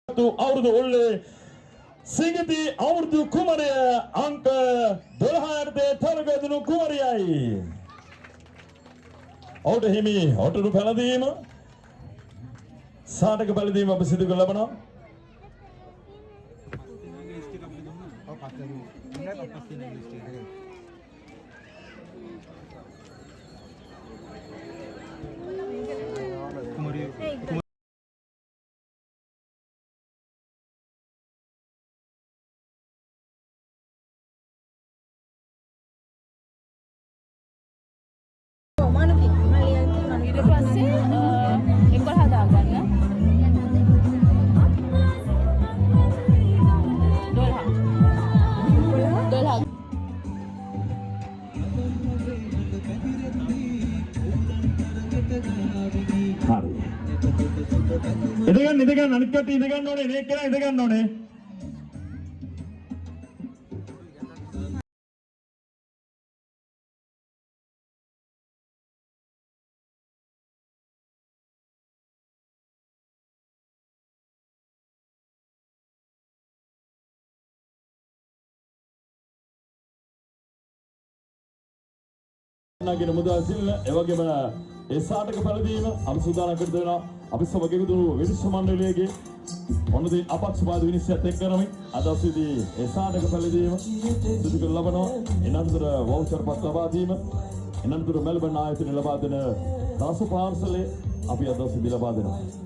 අවුරුදු ඔල්ලේ සිංගති අවුරුදු කුමරය අංක 12 තරගදුණු කුමරියයි. ඔවුට හිමි ඔටුරු පැලදීම සාටක පැලදීම අප සිදු කර ලබනවා. ඉදගන්න අනිත් කට්ටිය ඉදගන්න ඕනේ මේක කියලා ඉදගන්න ඕනේ. නාගෙන මුදල් සිල්ල ඒ වගේම ඒ සාටක පැලදීම අපි සූදානම් කර දෙනවා. අපි සමග එකතු විනිශ්චය මණ්ඩලයේ ඔන්නදී අපක්ෂපාත විනිශ්චයත් එක් කරමින් අද අවසරදී ඒ සාටක පැලදීම සිදු කර ලබනවා. එනතුර වවුචර් පත් ලබා දීම එනතුර මෙල්බන් ආයතනය ලබා දෙන දාස පාර්සලයේ අපි අද අවසරදී ලබා දෙනවා.